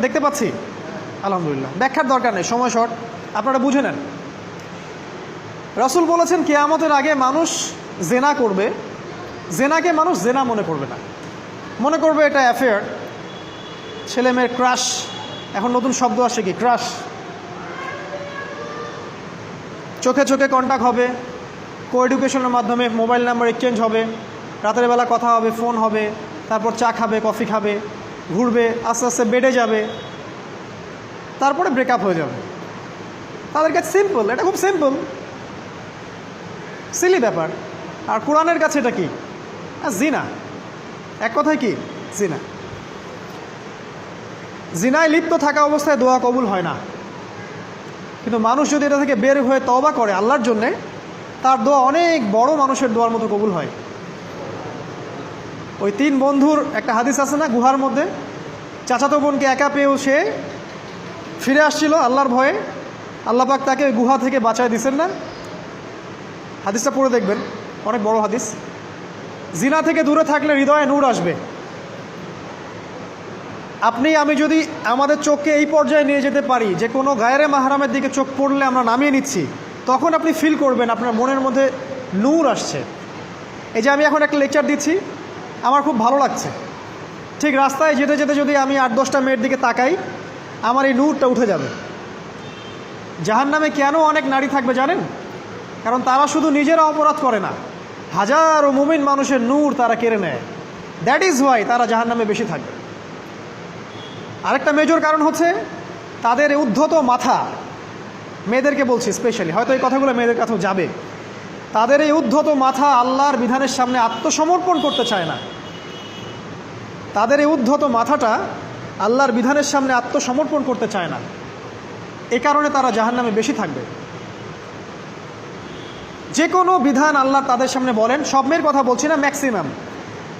দেখতে পাচ্ছি? আলহামদুলিল্লাহ। ব্যাখ্যার দরকার নেই, সময় শর্ট, আপনারা বুঝে নেন। রাসূল বলেছেন কিয়ামতের আগে মানুষ জেনা করবে, জেনাকে মানুষ জেনা মনে করবে না, মনে করবে এটা অ্যাফেয়ার, ছেলে মেয়ের ক্রাশ, এখন নতুন শব্দ আসে কি, ক্রাশ। চোখে চোখে কন্ট্যাক্ট হবে, কো এডুকেশনের মাধ্যমে মোবাইল নাম্বার এক্সচেঞ্জ হবে, রাতের বেলা কথা হবে, ফোন হবে, তারপর চা খাবে, কফি খাবে, ঘুরবে, আস্তে আস্তে বেডে যাবে, তারপরে ব্রেকআপ হয়ে যাবে। তাদের কাছে সিম্পল, এটা খুব সিম্পল, সিলি ব্যাপার। আর কোরআনের কাছে এটা কি? জিনা। এক কথায় কি? জিনা। জিনায় লিপ্ত থাকা অবস্থায় দোয়া কবুল হয় না, কিন্তু মানুষ যদি এটা থেকে বের হয়ে তওবা করে আল্লাহর জন্যে, তার দোয়া অনেক বড় মানুষের দোয়ার মতো কবুল হয়। ওই 3 বন্ধুর একটা হাদিস আছে না, গুহার মধ্যে চাচাতো বোনকে একা পেয়েও সে ফিরে আসছিল আল্লাহর ভয়ে, আল্লাহ পাক তাকে ওই গুহা থেকে বাঁচায় দিচ্ছেন না? হাদিসটা পড়ে দেখবেন, অনেক বড় হাদিস। জিনা থেকে দূরে থাকলে হৃদয়ে নূর আসবে। আপনি আমি যদি আমাদের চোখকে এই পর্যায়ে নিয়ে যেতে পারি যে কোনো গায়রে মাহরামের দিকে চোখ পড়লে আমরা নামিয়ে নিচ্ছি, তখন আপনি ফিল করবেন আপনার মনের মধ্যে নূর আসছে। এই যে আমি এখন একটা লেকচার দিচ্ছি, আমার খুব ভালো লাগছে, ঠিক রাস্তায় যেতে যেতে যদি আমি 8-10টা মেয়ের দিকে তাকাই, আমার এই নূরটা উঠে যাবে। জাহান্নামে কেন অনেক নারী থাকবে জানেন? কারণ তারা শুধু নিজেরা অপরাধ করে না, হাজারো মুমিন মানুষের নূর তারা কেড়ে নেয়। দ্যাট ইজ ওয়াই তারা জাহান্নামে বেশি থাকবে। আরেকটা মেজর কারণ হচ্ছে তাদের উদ্ধত মাথা, মেয়েদেরকে বলছি স্পেশালি, হয়তো এই কথাগুলো মেয়েদের কাছেও যাবে। তাদের এই উদ্ধত মাথা আল্লাহর বিধানের সামনে আত্মসমর্পণ করতে চায় না। তাদের এই উদ্ধত মাথাটা আল্লাহর বিধানের সামনে আত্মসমর্পণ করতে চায় না, এ কারণে তারা জাহান্নামে বেশি থাকবে। যে কোনো বিধান আল্লাহ তাদের সামনে বলেন, সব মেয়ের কথা বলছি না, ম্যাক্সিমাম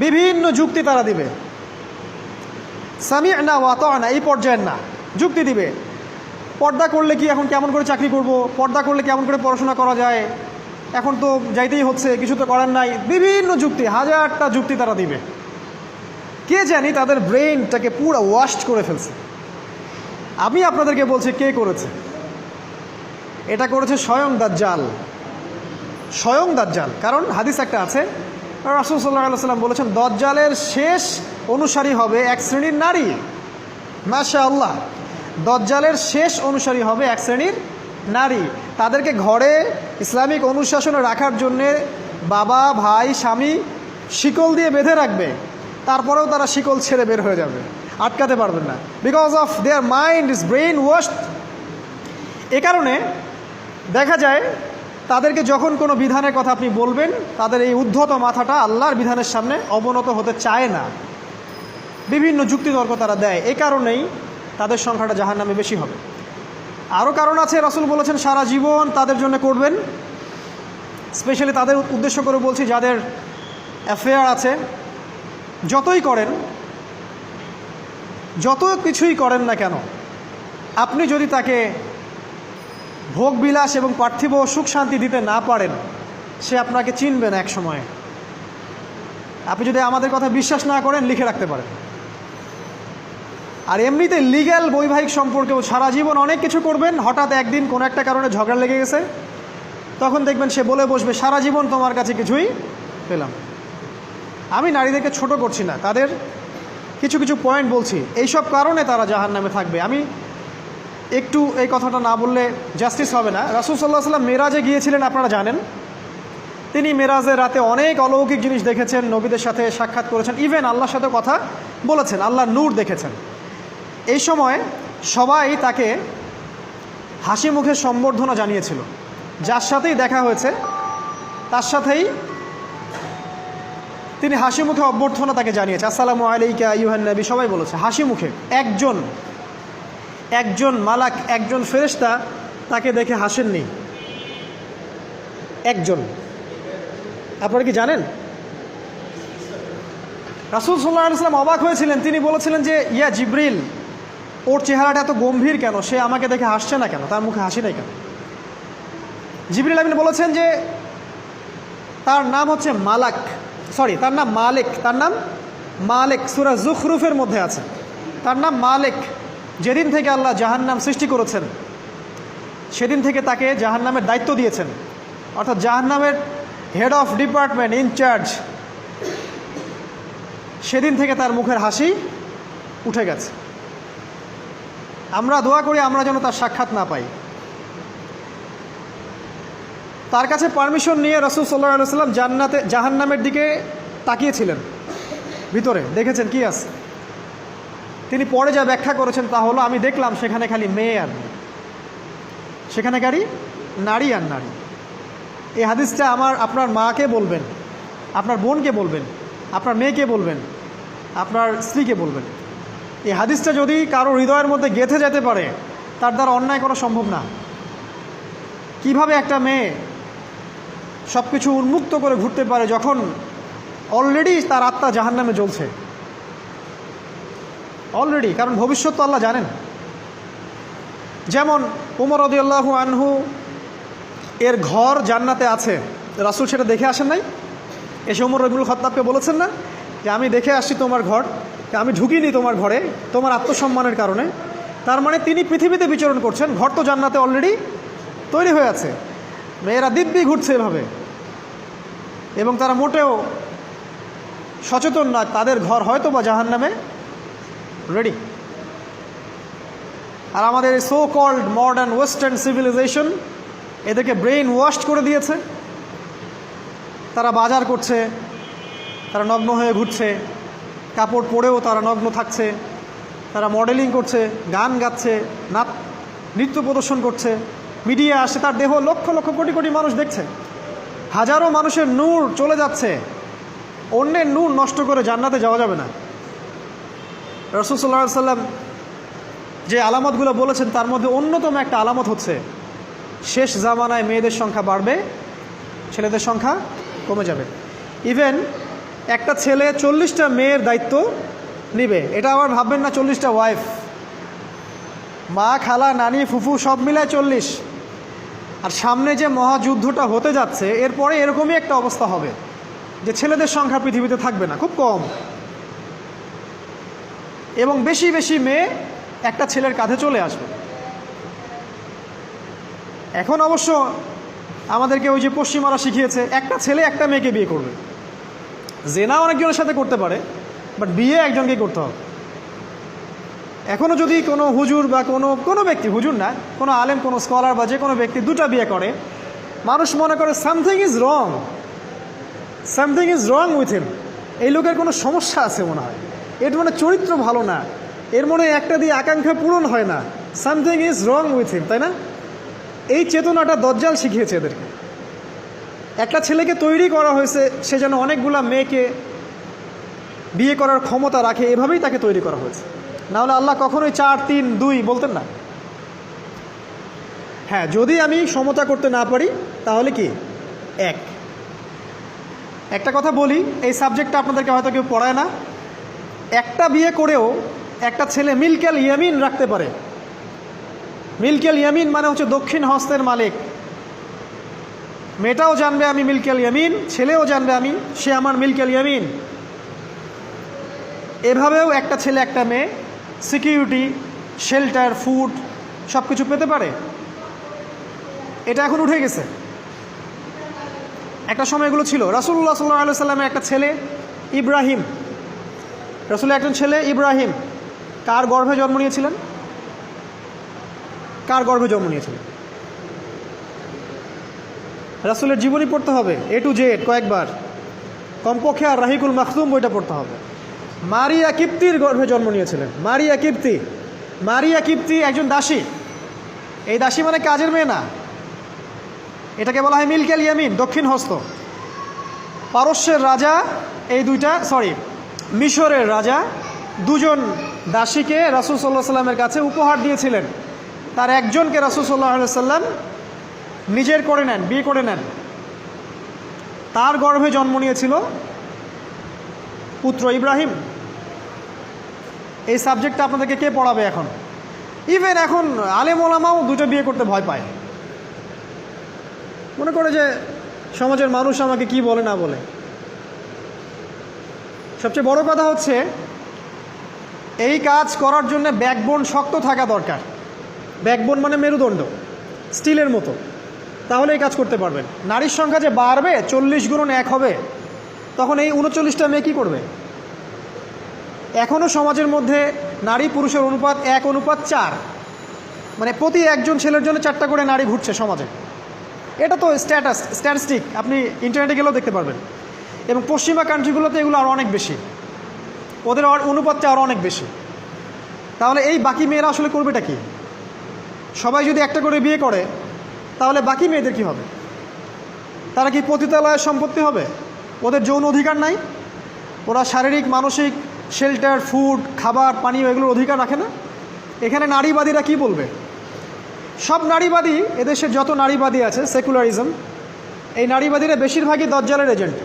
বিভিন্ন যুক্তি তারা দিবে। সামি'না ওয়া আতা'না এই পর্যায়ের না, যুক্তি দিবে। পর্দা করলে কি এখন কেমন করে চাকরি করব, পর্দা করলে কেমন করে পড়াশোনা করা যায়, এখন তো যাইতেই হচ্ছে, কিছু তো করার নাই, বিভিন্ন যুক্তি, হাজারটা যুক্তি তারা দিবে। কে জানি তাদের ব্রেইনটাকে পুরো ওয়াশড করে ফেলছে। আমি আপনাদেরকে বলছি কে করেছে? এটা করেছে স্বয়ং দাজ্জাল, স্বয়ং দাজ্জাল। কারণ হাদিস একটা আছে, রাসূল সাল্লাল্লাহু আলাইহি ওয়াসাল্লাম বলেছেন দাজ্জালের শেষ অনুসারী হবে এক শ্রেণীর নারী। মাশাআল্লাহ, দাজ্জালের শেষ অনুসারী হবে এক শ্রেণীর নারী। তাদেরকে ঘরে ইসলামিক অনুশাসনে রাখার জন্যে বাবা, ভাই, স্বামী শিকল দিয়ে বেঁধে রাখবে, তারপরেও তারা শিকল ছেড়ে বের হয়ে যাবে, আটকাতে পারবেন না, because of their mind is brainwashed. এ কারণে দেখা যায় তাদেরকে যখন কোনো বিধানের কথা আপনি বলবেন, তাদের এই উদ্ধত মাথাটা আল্লাহর বিধানের সামনে অবনত হতে চায় না, বিভিন্ন যুক্তিতর্ক তারা দেয়। এই কারণেই তাদের সংখ্যাটা জাহান্নামে বেশি হবে। আরও কারণ আছে, রাসূল বলেছেন সারা জীবন তাদের জন্য করবেন। স্পেশালি তাদের উদ্দেশ্য করে বলছি যাদের অ্যাফেয়ার আছে, যতই করেন, যত কিছুই করেন না কেন, আপনি যদি তাকে ভোগ বিলাস এবং পার্থিব সুখ শান্তি দিতে না পারেন, সে আপনাকে চিনবে না এক সময়। আপনি যদি আমাদের কথা বিশ্বাস না করেন, লিখে রাখতে পারেন। আর এমনিতে লিগ্যাল বৈবাহিক সম্পর্কেও সারা জীবন অনেক কিছু করবেন, হঠাৎ একদিন কোনো একটা কারণে ঝগড়া লেগে গেছে, তখন দেখবেন সে বলে বসবে সারা জীবন তোমার কাছে কিছুই পেলাম। আমি নারীদেরকে ছোট করছি না, তাদের কিছু কিছু পয়েন্ট বলছি, এইসব কারণে তারা জাহান্নামে থাকবে। আমি একটু এই কথাটা না বললে জাস্টিস হবে না। রাসূল সাল্লাল্লাহু আলাইহি ওয়াসাল্লাম মেরাজে গিয়েছিলেন, আপনারা জানেন। তিনি মেরাজের রাতে অনেক অলৌকিক জিনিস দেখেছেন, নবীদের সাথে সাক্ষাৎ করেছেন, ইভেন আল্লাহর সাথে কথা বলেছেন, আল্লাহর নূর দেখেছেন। এই সময় সবাই তাকে হাসি মুখে সম্বর্ধনা জানিয়েছিল। যার সাথেই দেখা হয়েছে তার সাথেই তিনি হাসি মুখে অভ্যর্থনা তাকে জানিয়েছে, আসসালামু আলাইকা আইয়ুহান নবী, সবাই বলেছে হাসি মুখে। একজন মালাক, একজন ফেরেশতা তাকে দেখে হাসেননি, একজন। আপনারা কি জানেন? রাসূল সাল্লাল্লাহু আলাইহি ওয়াসাল্লাম অবাক হয়েছিলেন। তিনি বলেছিলেন যে ইয়া জিবরিল, ওর চেহারাটা এত গম্ভীর কেন, সে আমাকে দেখে হাসছে না কেন, তার মুখে হাসি নাই কেন? জিবরিল আমিন বলেছেন যে তার নাম হচ্ছে মালাক, সরি তার নাম মালিক, তার নাম মালিক, সূরা যুখরুফের মধ্যে আছে, তার নাম মালিক। যেদিন থেকে আল্লাহ জাহান্নাম সৃষ্টি করেছেন সেদিন থেকে তাকে জাহান্নামের দায়িত্ব দিয়েছেন, অর্থাৎ জাহান্নামের হেড অফ ডিপার্টমেন্ট ইনচার্জ, সেদিন থেকে তার মুখের হাসি উঠে গেছে। আমরা দোয়া করি আমরা যেন তার সাক্ষাৎ না পাই। তার কাছে পারমিশন নিয়ে রাসূল সাল্লাল্লাহু আলাইহি ওয়াসাল্লাম জাহান্নামের দিকে তাকিয়েছিলেন, ভিতরে দেখেছেন কি আছে। তিনি পরে যা ব্যাখ্যা করেছেন তা হলো, আমি দেখলাম সেখানে খালি মেয়ে আর মেয়ে, সেখানে খালি নারী আর নারী। এই হাদিসটা আপনার মাকে বলবেন, আপনার বোনকে বলবেন, আপনার মেয়েকে বলবেন, আপনার স্ত্রীকে বলবেন। এই হাদিসটা যদি কারো হৃদয়ের মধ্যে গেঁথে যেতে পারে, তার দ্বারা অন্যায় করা সম্ভব না। কিভাবে একটা মেয়ে সব কিছু উন্মুক্ত করে ঘুরতে পারে যখন অলরেডি তার আত্মা জাহান্নামে জ্বলছে, অলরেডি, কারণ ভবিষ্যৎ তো আল্লাহ জানেন। যেমন উমর রাদিয়াল্লাহু আনহু এর ঘর জান্নাতে আছে, রাসূল সেটা দেখে আসেন নাই? এসে উমর ইবনুল খাত্তাবকে বলেছেন না যে আমি দেখে আসছি তোমার ঘর, আমি ঢুকিনি তোমার ঘরে তোমার আত্মসম্মানের কারণে। তার মানে তিনি পৃথিবীতে বিচরণ করছেন, ঘর তো জান্নাতে অলরেডি তৈরি হয়ে আছে। মেয়েরা দিব্যি ঘুরছে এভাবে, এবং তারা মোটেও সচেতন না তাদের ঘর হয়তো বা জাহান্নামে রেডি। আর আমাদের so called modern western civilization এদেরকে ব্রেইন ওয়াশড করে দিয়েছে। তারা বাজার করছে, তারা নগ্ন হয়ে ঘুরছে, কাপড় পরেও তারা নগ্ন থাকছে, তারা মডেলিং করছে, গান গাচ্ছে, নৃত্য প্রদর্শন করছে, মিডিয়া আসছে, তার দেহ লক্ষ লক্ষ কোটি কোটি মানুষ দেখছে। হাজারো মানুষের নূর চলে যাচ্ছে, অন্যের নূর নষ্ট করে জান্নাতে যাওয়া যাবে না। রাসূল সাল্লাল্লাহু আলাইহি ওয়াসাল্লাম যে আলামতগুলো বলেছেন তার মধ্যে অন্যতম একটা আলামত হচ্ছে শেষ জামানায় মেয়েদের সংখ্যা বাড়বে, ছেলেদের সংখ্যা কমে যাবে। ইভেন একটা ছেলে 40টা মেয়ের দায়িত্ব নিবে। এটা আবার ভাববেন না 40টা ওয়াইফ, মা, খালা, নানি, ফুফু সব মিলায় 40। আর সামনে যে মহাযুদ্ধটা হতে যাচ্ছে এরপরে এরকমই একটা অবস্থা হবে যে ছেলেদের সংখ্যা পৃথিবীতে থাকবে না, খুব কম, এবং বেশি বেশি মেয়ে একটা ছেলের কাঁধে চলে আসবে। এখন অবশ্য আমাদেরকে ওই যে পশ্চিমারা শিখিয়েছে একটা ছেলে একটা মেয়েকে বিয়ে করবে। জেনা অনেকজনের সাথে করতে পারে, বাট বিয়ে একজনকেই করতে হবে। এখনও যদি কোনো হুজুর বা কোনো ব্যক্তি, হুজুর না, কোনো আলেম, কোনো স্কলার বা যে কোনো ব্যক্তি দুটা বিয়ে করে, মানুষ মনে করে something is wrong, something is wrong with him. এই লোকের কোনো সমস্যা আছে মনে হয়, এর মানে চরিত্র ভালো না, এর মনে একটা দিয়ে আকাঙ্ক্ষা পূরণ হয় না, something is wrong with him, তাই না? এই চেতনাটা দজ্জাল শিখিয়েছে এদেরকে। একটা ছেলেকে তৈরি করা হয়েছে সে যেন অনেকগুলা মেয়েকে বিয়ে করার ক্ষমতা রাখে, এভাবেই তাকে তৈরি করা হয়েছে। নাহলে আল্লাহ কখনোই 4, 3, 2 বলতেন না। হ্যাঁ, যদি আমি সমতা করতে না পারি তাহলে কি একটা কথা বলি, এই সাবজেক্টটা আপনাদেরকে হয়তো কেউ পড়ায় না। একটা বিয়ে করেও একটা ছেলে মিল্কেল ইয়ামিন রাখতে পারে। মিল্কেল ইয়ামিন মানে হচ্ছে দক্ষিণ হস্তের মালিক। মেয়েটাও জানবে আমি মিল্কেল ইয়ামিন, ছেলেও জানবে সে আমার মিল্কেল ইয়ামিন। এভাবেও একটা ছেলে একটা মেয়ে সিকিউরিটি, শেল্টার, ফুড সব কিছু পেতে পারে। এটা এখন উঠে গেছে, একটা সময় এগুলো ছিল। রাসূলুল্লাহ সাল্লাল্লাহু আলাইহি ওয়াসাল্লামের একটা ছেলে ইব্রাহিম, রাসূলের একজন ছেলে ইব্রাহিম কার গর্ভে জন্ম নিয়েছিলেন? কার গর্ভে জন্ম নিয়েছিলেন? রাসূলের জীবনী পড়তে হবে A to Z কয়েকবার, কমপক্ষে, আর রাহিকুল মাখতুম বইটা পড়তে হবে। মারিয়া কিপ্তির গর্ভে জন্ম নিয়েছিলেন। মারিয়া কিপ্তি একজন দাসী। এই দাসী মানে কাজের মেয়ে না, এটাকে বলা হয় মিল্কেল ইয়ামিন, দক্ষিণ হস্ত। পারস্যের রাজা মিশরের রাজা দুজন দাসীকে রাসূল সাল্লাল্লাহু আলাইহি সাল্লামের কাছে উপহার দিয়েছিলেন। তার একজনকে রাসূল সাল্লাল্লাহু আলাইহি সাল্লাম নিজের করে নেন, বিয়ে করে নেন। তার গর্ভে জন্ম নিয়েছিল পুত্র ইব্রাহিম। এই সাবজেক্টটা আপনাদেরকে কে পড়াবে এখন? ইভেন এখন আলেম ওলামাও দুটো বিয়ে করতে ভয় পায়, মনে করে যে সমাজের মানুষ আমাকে কি বলে না বলে। সবচেয়ে বড় কথা হচ্ছে এই কাজ করার জন্য ব্যাকবোন শক্ত থাকা দরকার। ব্যাকবোন মানে মেরুদণ্ড, স্টিলের মতো, তাহলে এই কাজ করতে পারবেন। নারীর সংখ্যা যে বাড়বে, 40 × 1 হবে, তখন এই 39টা মেয়ে কী করবে? এখনও সমাজের মধ্যে নারী পুরুষের অনুপাত 1:4, মানে প্রতি একজন ছেলের জন্য 4টা করে নারী ঘুরছে সমাজে। এটা তো স্ট্যাটিস্টিক, আপনি ইন্টারনেটে গেলেও দেখতে পারবেন। এবং পশ্চিমা কান্ট্রিগুলোতে এগুলো আরও অনেক বেশি, ওদের অনুপাতটা আরও অনেক বেশি। তাহলে এই বাকি মেয়েরা আসলে করবেটা কি? সবাই যদি একটা করে বিয়ে করে, তাহলে বাকি মেয়েদের কি হবে? তারা কি পতিতালয়ের সম্পত্তি হবে? ওদের যৌন অধিকার নাই? ওরা শারীরিক, মানসিক, শেল্টার, ফুড, খাবার, পানীয় এগুলোর অধিকার রাখে না? এখানে নারীবাদীরা কি বলবে? সব নারীবাদী, এদেশের যত নারীবাদী আছে, সেকুলারিজম, এই নারীবাদীরা বেশিরভাগই দজ্জালের এজেন্ট।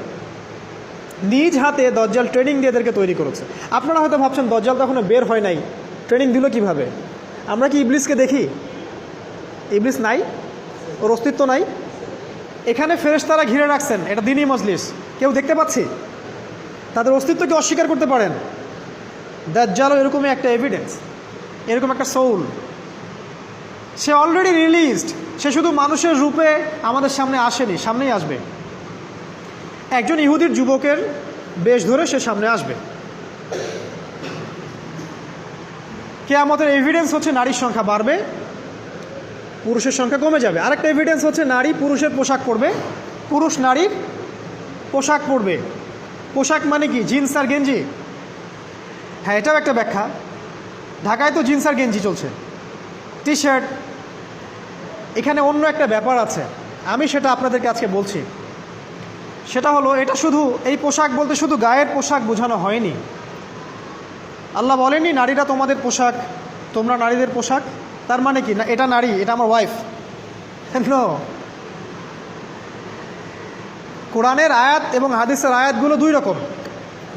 নিজ হাতে দজ্জাল ট্রেনিং দিয়ে এদেরকে তৈরি করেছে। আপনারা হয়তো ভাবছেন দজ্জাল তো এখনো বের হয় নাই, ট্রেনিং দিল কিভাবে? আমরা কি ইবলিসকে দেখি? ইবলিস নাই, ওর অস্তিত্ব নাই। এখানে ফেরেশতারা ঘিরে রাখছেন, এটা দ্বীনি মজলিস, কেউ দেখতে পাচ্ছি? তাদের অস্তিত্বকে অস্বীকার করতে পারেন? দাজ্জালও এরকমই একটা এভিডেন্স, এরকম একটা সোল। সে অলরেডি রিলিজড, সে শুধু মানুষের রূপে আমাদের সামনে আসেনি, সামনেই আসবে। একজন ইহুদির যুবকের বেশ ধরে সে সামনে আসবে। কিয়ামতের এভিডেন্স হচ্ছে নারীর সংখ্যা বাড়বে, পুরুষের সংখ্যা কমে যাবে। আরেকটা এভিডেন্স হচ্ছে নারী পুরুষের পোশাক পরবে, পুরুষ নারীর পোশাক পরবে। পোশাক মানে কি? জিন্স আর গেঞ্জি? হ্যাঁ, এটাও একটা ব্যাখ্যা। ঢাকায় তো জিন্স আর গেঞ্জি চলছে, টি শার্ট। এখানে অন্য একটা ব্যাপার আছে, আমি সেটা আপনাদেরকে আজকে বলছি। সেটা হলো, এটা শুধু এই পোশাক বলতে শুধু গায়ের পোশাক বোঝানো হয়নি। আল্লাহ বলেনি নারীরা তোমাদের পোশাক, তোমরা নারীদের পোশাক। তার মানে কি? না, এটা নারী, এটা আমার ওয়াইফ। নো, কোরআনের আয়াত এবং হাদিসের আয়াতগুলো দুই রকম।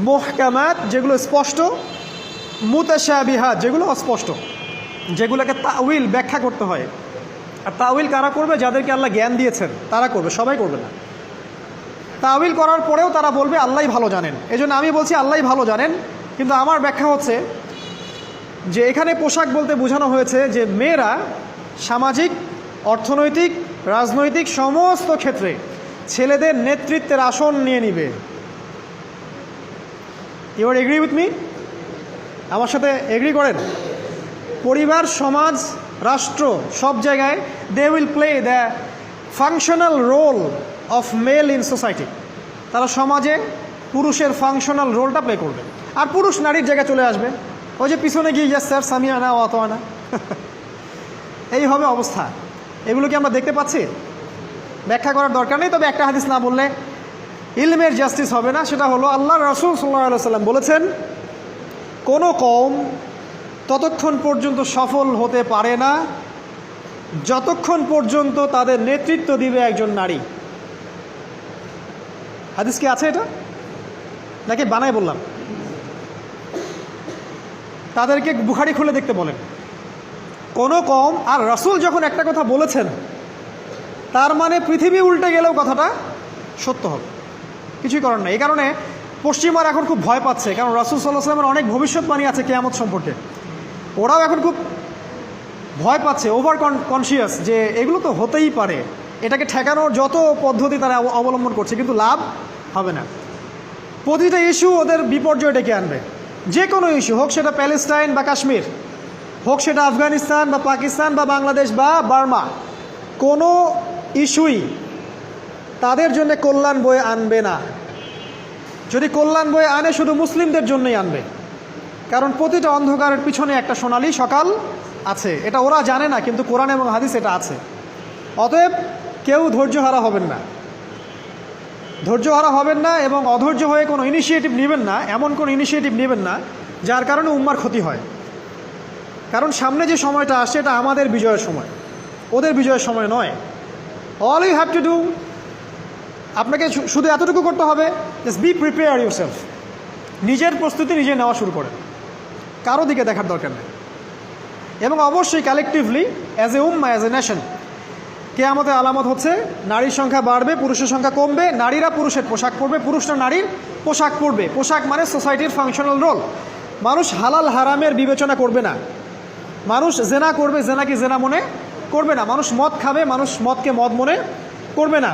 মুহকামাত, যেগুলো স্পষ্ট, মুতাশাবিহাত, যেগুলো অস্পষ্ট, যেগুলোকে তাউইল, ব্যাখ্যা করতে হয়। আর তাউইল কারা করবে? যাদেরকে আল্লাহ জ্ঞান দিয়েছেন তারা করবে, সবাই করবে না। তাউইল করার পরেও তারা বলবে আল্লাহই ভালো জানেন। এজন্য আমি বলছি আল্লাহই ভালো জানেন, কিন্তু আমার ব্যাখ্যা হচ্ছে যে এখানে পোশাক বলতে বোঝানো হয়েছে যে মেয়েরা সামাজিক, অর্থনৈতিক, রাজনৈতিক সমস্ত ক্ষেত্রে ছেলেদের নেতৃত্বের আসন নিয়ে নিবে। You are agree with me? আমার সাথে এগ্রি করেন? পরিবার, সমাজ, রাষ্ট্র, সব জায়গায় they will play the functional role of male in society. তারা সমাজে পুরুষের ফাংশনাল রোলটা প্লে করবে, আর পুরুষ নারীর জায়গায় চলে আসবে। ওই যে পিছনে গিয়ে ইয়েস স্যার, সামিয়ানা, ওয়াতানা, এই হবে অবস্থা। এগুলো কি আমরা দেখতে পাচ্ছি? ব্যাখ্যা করার দরকার নেই। তবে একটা হাদিস না বললে ইলমের জাস্টিস হবে না। সেটা হলো আল্লাহ রাসূল সাল্লাল্লাহু আলাইহি সাল্লাম বলেছেন, কোনো কওম ততক্ষণ পর্যন্ত সফল হতে পারে না যতক্ষণ পর্যন্ত তাদের নেতৃত্ব দিবে একজন নারী। হাদিস কি আছে এটা, নাকি বানাই বললাম? তাদেরকে বুখারী খুলে দেখতে বলেন। কোনো কওম, আর রাসূল যখন একটা কথা বলেছেন তার মানে পৃথিবী উল্টে গেলেও কথাটা সত্য হবে, কিছুই করার নাই। এই কারণে পশ্চিমারা এখন খুব ভয় পাচ্ছে, কারণ রাসূল সাল্লাল্লাহু আলাইহি ওয়াসাল্লামের অনেক ভবিষ্যৎবাণী আছে কিয়ামত সম্পর্কে। ওরাও এখন খুব ভয় পাচ্ছে, ওভার কনসিয়াস, যে এগুলো তো হতেই পারে। এটাকে ঠেকানোর যত পদ্ধতি তারা অবলম্বন করছে, কিন্তু লাভ হবে না। প্রতিটা ইস্যু ওদের বিপর্যয় ডেকে আনবে। যে কোনো ইস্যু হোক, সেটা প্যালেস্টাইন বা কাশ্মীর হোক, সেটা আফগানিস্তান বা পাকিস্তান বা বাংলাদেশ বা বার্মা, কোনো ইস্যুই তাদের জন্য কল্যাণ বয়ে আনবে না। যদি কল্যাণ বয়ে আনে, শুধু মুসলিমদের জন্যই আনবে, কারণ প্রতিটা অন্ধকারের পিছনে একটা সোনালী সকাল আছে। এটা ওরা জানে না, কিন্তু কোরআন এবং হাদিস এটা আছে। অতএব কেউ ধৈর্যহারা হবেন না, ধৈর্যহারা হবেন না, এবং অধৈর্য হয়ে কোনো ইনিশিয়েটিভ নেবেন না, এমন কোনো ইনিশিয়েটিভ নেবেন না যার কারণে উম্মার ক্ষতি হয়। কারণ সামনে যে সময়টা আসছে, এটা আমাদের বিজয়ের সময়, ওদের বিজয়ের সময় নয়। All you have to do, আপনাকে শুধু এতটুকু করতে হবে, জাস্ট বি প্রিপেয়ার ইউরসেলফ। নিজের প্রস্তুতি নিজে নেওয়া শুরু করেন, কারো দিকে দেখার দরকার নেই। এবং অবশ্যই collectively, as a Umma, as a nation, কিয়ামতের আলামত হচ্ছে নারীর সংখ্যা বাড়বে, পুরুষের সংখ্যা কমবে। নারীরা পুরুষের পোশাক পরবে, পুরুষরা নারীর পোশাক পরবে। পোশাক মানে সোসাইটির ফাংশনাল রোল। মানুষ হালাল হারামের বিবেচনা করবে না, মানুষ জেনা করবে জেনাকে জেনা মনে করবে না, মানুষ মদ খাবে মানুষ মদকে মদ মনে করবে না।